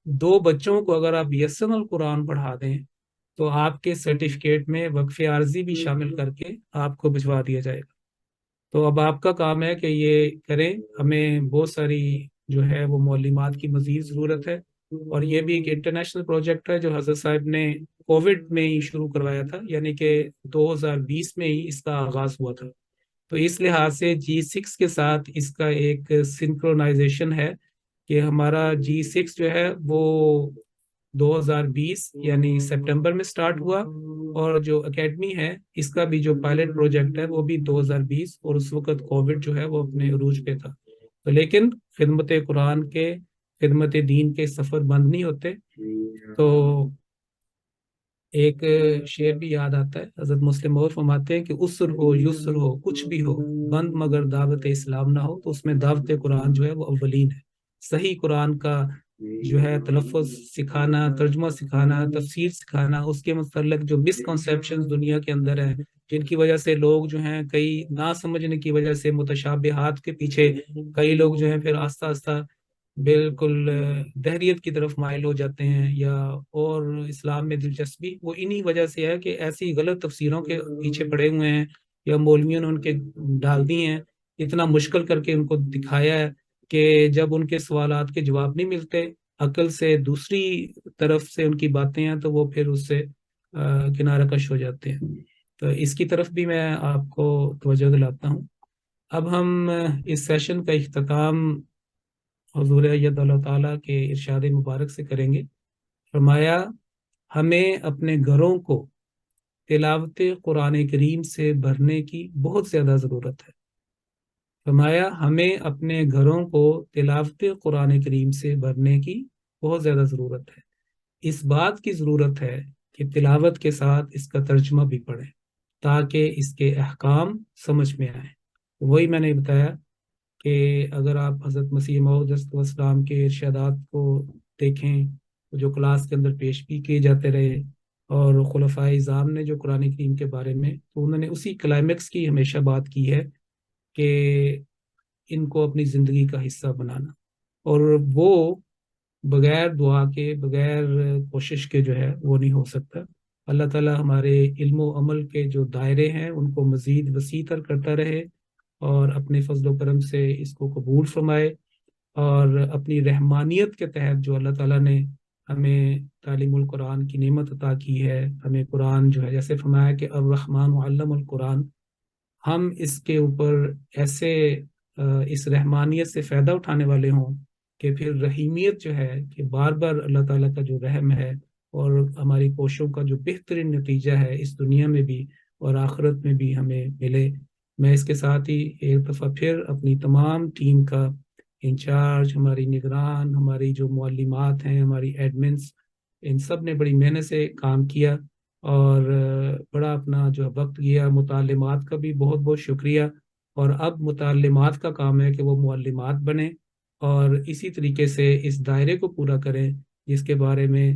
2 بچوں کو اگر آپ یسن القرآن پڑھا دیں تو آپ کے سرٹیفکیٹ میں وقف عارضی بھی شامل کر کے آپ کو بھجوا دیا جائے گا. تو اب آپ کا کام ہے کہ یہ کریں. ہمیں بہت ساری جو ہے وہ معلمات کی مزید ضرورت ہے، اور یہ بھی ایک انٹرنیشنل پروجیکٹ ہے جو حضرت صاحب نے کووڈ میں ہی شروع کروایا تھا، یعنی کہ 2020 میں ہی اس کا آغاز ہوا تھا. تو اس لحاظ سے G6 کے ساتھ اس کا ایک سنکرونائزیشن ہے کہ ہمارا G6 جو ہے وہ 2020 یعنی سپٹمبر میں سٹارٹ ہوا، اور جو اکیڈمی ہے اس کا بھی جو پائلٹ پروجیکٹ ہے وہ بھی 2020، اور اس وقت کووڈ جو ہے وہ اپنے عروج پہ تھا. تو لیکن خدمت قرآن کے، خدمت دین کے سفر بند نہیں ہوتے. تو ایک شعر بھی یاد آتا ہے، حضرت مسلم اور فرماتے ہیں کہ عسر ہو یسر ہو کچھ بھی ہو بند مگر دعوت اسلام نہ ہو. تو اس میں دعوت قرآن جو ہے وہ اولین ہے. صحیح قرآن کا جو ہے تلفظ سکھانا، ترجمہ سکھانا، تفسیر سکھانا، اس کے متعلق جو مسکنسیپشن دنیا کے اندر ہیں جن کی وجہ سے لوگ جو ہیں کئی نہ سمجھنے کی وجہ سے متشابہات کے پیچھے کئی لوگ جو ہیں پھر آہستہ آہستہ بالکل دہریت کی طرف مائل ہو جاتے ہیں، یا اور اسلام میں دلچسپی وہ انہی وجہ سے ہے کہ ایسی غلط تفسیروں کے پیچھے پڑے ہوئے ہیں، یا مولویوں نے ان کے ڈال دی ہیں، اتنا مشکل کر کے ان کو دکھایا ہے کہ جب ان کے سوالات کے جواب نہیں ملتے عقل سے دوسری طرف سے ان کی باتیں ہیں تو وہ پھر اس سے کنارہ کش ہو جاتے ہیں. تو اس کی طرف بھی میں آپ کو توجہ دلاتا ہوں. اب ہم اس سیشن کا اختتام حضور ایت اللہ تعالیٰ کے ارشاد مبارک سے کریں گے. فرمایا ہمیں اپنے گھروں کو تلاوت قرآن کریم سے بھرنے کی بہت زیادہ ضرورت ہے. فرمایا ہمیں اپنے گھروں کو تلاوت قرآن کریم سے بھرنے کی بہت زیادہ ضرورت ہے. اس بات کی ضرورت ہے کہ تلاوت کے ساتھ اس کا ترجمہ بھی پڑھیں تاکہ اس کے احکام سمجھ میں آئیں. وہی میں نے بتایا کہ اگر آپ حضرت مسیح موعود علیہ السلام کے ارشادات کو دیکھیں جو کلاس کے اندر پیش بھی کیے جاتے رہے اور خلفائے اعظام نے جو قرآن کریم کے بارے میں تو انہوں نے اسی کلائمیکس کی ہمیشہ بات کی ہے کہ ان کو اپنی زندگی کا حصہ بنانا، اور وہ بغیر دعا کے بغیر کوشش کے جو ہے وہ نہیں ہو سکتا. اللہ تعالیٰ ہمارے علم و عمل کے جو دائرے ہیں ان کو مزید وسیع تر کرتا رہے اور اپنے فضل و کرم سے اس کو قبول فرمائے، اور اپنی رحمانیت کے تحت جو اللہ تعالیٰ نے ہمیں تعلیم القرآن کی نعمت عطا کی ہے، ہمیں قرآن جو ہے جیسے فرمایا کہ الرحمن علم القرآن، ہم اس کے اوپر ایسے اس رحمانیت سے فائدہ اٹھانے والے ہوں کہ پھر رحیمیت جو ہے کہ بار بار اللہ تعالیٰ کا جو رحم ہے اور ہماری کوششوں کا جو بہترین نتیجہ ہے اس دنیا میں بھی اور آخرت میں بھی ہمیں ملے. میں اس کے ساتھ ہی ایک دفعہ پھر اپنی تمام ٹیم کا انچارج، ہماری نگران، ہماری جو معلمات ہیں، ہماری ایڈمنس، ان سب نے بڑی محنت سے کام کیا اور بڑا اپنا جو وقت گیا. متعلمات کا بھی بہت بہت شکریہ. اور اب متعلمات کا کام ہے کہ وہ معلمات بنیں اور اسی طریقے سے اس دائرے کو پورا کریں جس کے بارے میں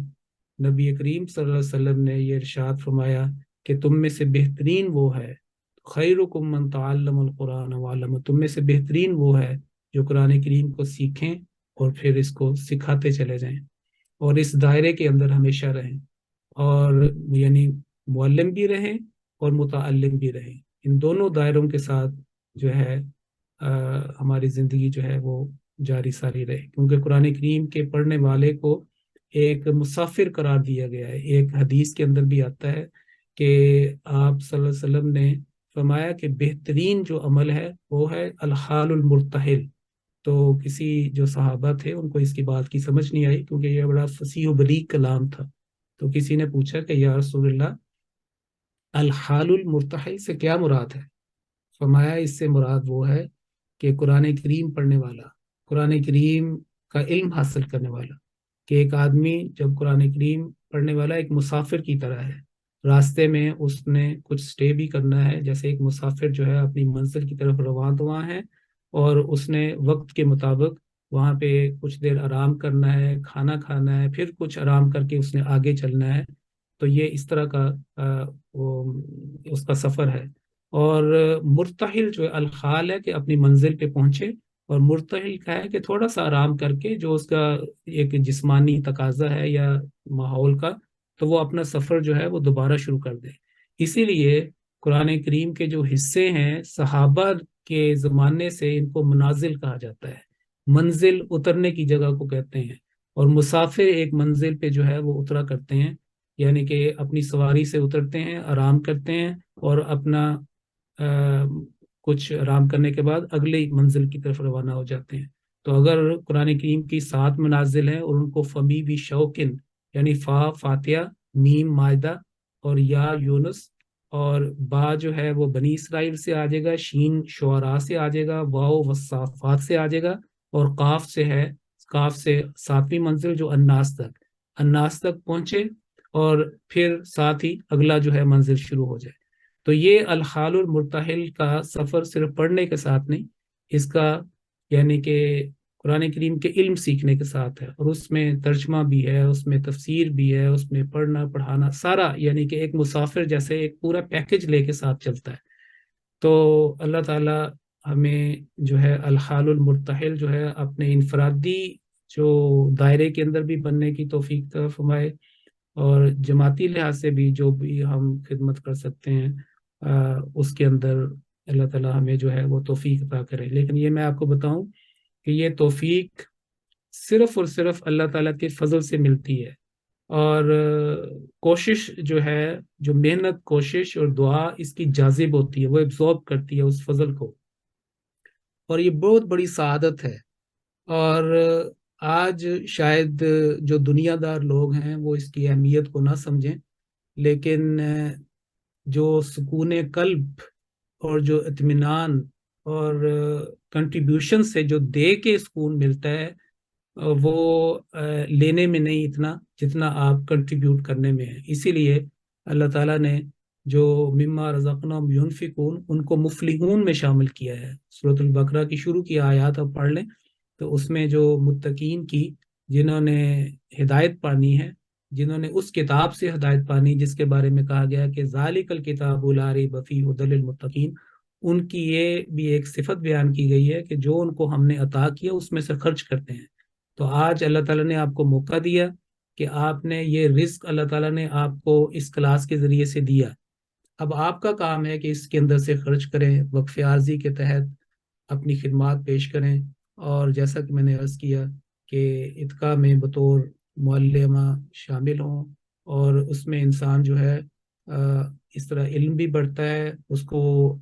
نبی کریم صلی اللہ علیہ وسلم نے یہ ارشاد فرمایا کہ تم میں سے بہترین وہ ہے، خیرکم من تعلم القرآن وعلمہ، تم میں سے بہترین وہ ہے جو قرآن کریم کو سیکھیں اور پھر اس کو سکھاتے چلے جائیں اور اس دائرے کے اندر ہمیشہ رہیں، اور یعنی معلم بھی رہیں اور متعلم بھی رہیں. ان دونوں دائروں کے ساتھ جو ہے ہماری زندگی جو ہے وہ جاری ساری رہے، کیونکہ قرآن کریم کے پڑھنے والے کو ایک مسافر قرار دیا گیا ہے. ایک حدیث کے اندر بھی آتا ہے کہ آپ صلی اللہ علیہ وسلم نے فرمایا کہ بہترین جو عمل ہے وہ ہے الحال المرتحل. تو کسی جو صحابہ تھے ان کو اس کی بات کی سمجھ نہیں آئی کیونکہ یہ بڑا فصیح و بلیغ کلام تھا. تو کسی نے پوچھا کہ یا رسول اللہ الحال المرتحل سے کیا مراد ہے؟ فرمایا اس سے مراد وہ ہے کہ قرآن کریم پڑھنے والا، قرآن کریم کا علم حاصل کرنے والا، کہ ایک آدمی جب قرآن کریم پڑھنے والا ایک مسافر کی طرح ہے، راستے میں اس نے کچھ سٹے بھی کرنا ہے، جیسے ایک مسافر جو ہے اپنی منزل کی طرف رواں ہے اور اس نے وقت کے مطابق وہاں پہ کچھ دیر آرام کرنا ہے، کھانا کھانا ہے، پھر کچھ آرام کر کے اس نے آگے چلنا ہے. تو یہ اس طرح کا اس کا سفر ہے. اور مرتحل جو الخال ہے کہ اپنی منزل پہ پہنچے، اور مرتحل کا ہے کہ تھوڑا سا آرام کر کے جو اس کا ایک جسمانی تقاضا ہے یا ماحول کا، تو وہ اپنا سفر جو ہے وہ دوبارہ شروع کر دے. اسی لیے قرآن کریم کے جو حصے ہیں صحابہ کے زمانے سے ان کو منازل کہا جاتا ہے. منزل اترنے کی جگہ کو کہتے ہیں، اور مسافر ایک منزل پہ جو ہے وہ اترا کرتے ہیں، یعنی کہ اپنی سواری سے اترتے ہیں، آرام کرتے ہیں اور اپنا کچھ آرام کرنے کے بعد اگلی منزل کی طرف روانہ ہو جاتے ہیں. تو اگر قرآن کریم کی 7 منازل ہیں اور ان کو فمی بھی شوقن یعنی فا فاتحہ، میم مائدہ اور یا یونس، اور با جو ہے وہ بنی اسرائیل سے آ جائے گا، شین شعراء سے آ جائے گا، واو والصافات سے آ جائے گا، اور قاف سے ہے، قاف سے 7ویں منزل جو الناس تک پہنچے اور پھر ساتھ ہی اگلا جو ہے منزل شروع ہو جائے. تو یہ الحال المرتحل کا سفر صرف پڑھنے کے ساتھ نہیں، اس کا یعنی کہ قرآن کریم کے علم سیکھنے کے ساتھ ہے، اور اس میں ترجمہ بھی ہے، اس میں تفسیر بھی ہے، اس میں پڑھنا پڑھانا سارا، یعنی کہ ایک مسافر جیسے ایک پورا پیکج لے کے ساتھ چلتا ہے. تو اللہ تعالیٰ ہمیں جو ہے الحال المرتحل جو ہے اپنے انفرادی جو دائرے کے اندر بھی بننے کی توفیق فرمائے، اور جماعتی لحاظ سے بھی جو بھی ہم خدمت کر سکتے ہیں اس کے اندر اللہ تعالیٰ ہمیں جو ہے وہ توفیق عطا کرے. لیکن یہ میں آپ کو بتاؤں کہ یہ توفیق صرف اور صرف اللہ تعالیٰ کے فضل سے ملتی ہے، اور کوشش جو ہے، جو محنت، کوشش اور دعا اس کی جاذب ہوتی ہے، وہ ایبزارب کرتی ہے اس فضل کو، اور یہ بہت بڑی سعادت ہے۔ اور آج شاید جو دنیا دار لوگ ہیں وہ اس کی اہمیت کو نہ سمجھیں، لیکن جو سکون قلب اور جو اطمینان اور کنٹریبیوشن سے جو دے کے سکون ملتا ہے، وہ لینے میں نہیں اتنا جتنا آپ کنٹریبیوٹ کرنے میں ہے۔ اسی لیے اللہ تعالیٰ نے جو مما رزقناہم ینفقون ان کو مفلحون میں شامل کیا ہے۔ سورۃ البقرہ کی شروع کی آیات آپ پڑھ لیں تو اس میں جو متقین کی، جنہوں نے ہدایت پانی ہے، جنہوں نے اس کتاب سے ہدایت پانی جس کے بارے میں کہا گیا کہ ذالک الکتاب لا ریب فیہ ھدی للمتقین، ان کی یہ بھی ایک صفت بیان کی گئی ہے کہ جو ان کو ہم نے عطا کیا اس میں سے خرچ کرتے ہیں۔ تو آج اللہ تعالیٰ نے آپ کو موقع دیا کہ آپ نے یہ رزق اللہ تعالیٰ نے آپ کو اس کلاس کے ذریعے سے دیا، اب آپ کا کام ہے کہ اس کے اندر سے خرچ کریں، وقف عارضی کے تحت اپنی خدمات پیش کریں، اور جیسا کہ میں نے عرض کیا کہ اتقاء میں بطور معلمہ شامل ہوں، اور اس میں انسان جو ہے اس طرح علم بھی بڑھتا ہے، اس کو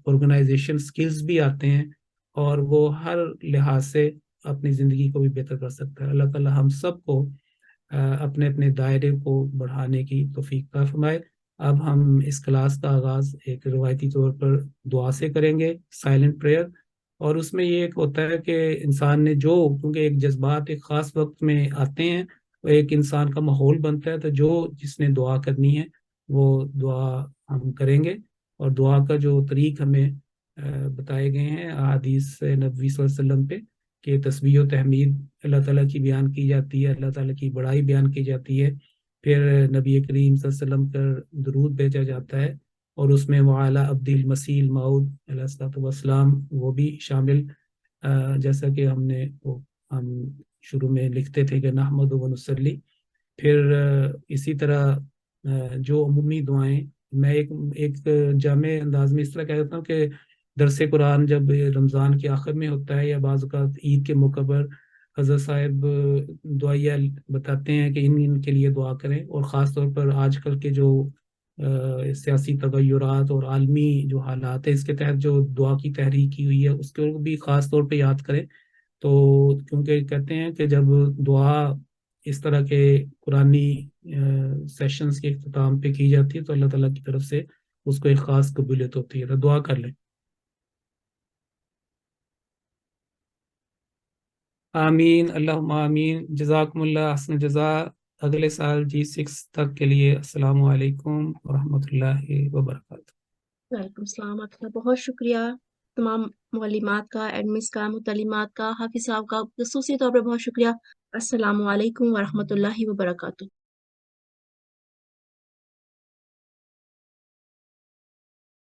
آرگنائزیشن سکلز بھی آتے ہیں، اور وہ ہر لحاظ سے اپنی زندگی کو بھی بہتر کر سکتا ہے۔ اللہ تعالیٰ ہم سب کو اپنے اپنے دائرے کو بڑھانے کی توفیق عطا فرمائے۔ اب ہم اس کلاس کا آغاز ایک روایتی طور پر دعا سے کریں گے، سائلنٹ پریئر، اور اس میں یہ ایک ہوتا ہے کہ انسان نے جو، کیونکہ ایک جذبات ایک خاص وقت میں آتے ہیں، وہ ایک انسان کا ماحول بنتا ہے، تو جو جس نے دعا کرنی ہے وہ دعا ہم کریں گے، اور دعا کا جو طریق ہمیں بتائے گئے ہیں احادیث نبوی صلی اللہ علیہ وسلم پہ، کہ تسبیح و تحمید اللہ تعالیٰ کی بیان کی جاتی ہے، اللہ تعالیٰ کی بڑائی بیان کی جاتی ہے، پھر نبی کریم صلی اللہ علیہ وسلم کا درود بھیجا جاتا ہے، اور اس میں وعلی عبد المسیح الموعود علیہ الصلوۃ والسلام وہ بھی شامل، جیسا کہ ہم شروع میں لکھتے تھے کہ نحمد و نصلی۔ پھر اسی طرح جو عمومی دعائیں، میں ایک جامع انداز میں اس طرح کہہ دیتا ہوں کہ درس قرآن جب رمضان کے آخر میں ہوتا ہے، یا بعض اوقات عید کے موقع پر حضرت صاحب دعائیہ بتاتے ہیں کہ ان کے لیے دعا کریں، اور خاص طور پر آج کل کے جو سیاسی تغیرات اور عالمی جو حالات ہیں اس کے تحت جو دعا کی تحریک کی ہوئی ہے اس کو بھی خاص طور پہ یاد کریں۔ تو کیونکہ کہتے ہیں کہ جب دعا اس طرح کے قرآنی سیشنز کے اختتام پہ کی جاتی ہے تو اللہ تعالیٰ کی طرف سے اس کو ایک خاص قبولیت ہوتی ہے، تو دعا کر لیں۔ آمین، اللہم آمین، جزاکم اللہ حسن جزا۔ اگلے سال G6 تک کے لیے السلام علیکم ورحمۃ اللہ وبرکاتہ۔ وعلیکم السلام، آپ کا بہت شکریہ، تمام معلمات کا، ایڈمنس کا، متعلمات کا، حافظ صاحب کا خصوصی طور پر بہت شکریہ۔ السلام علیکم ورحمۃ اللہ وبرکاتہ۔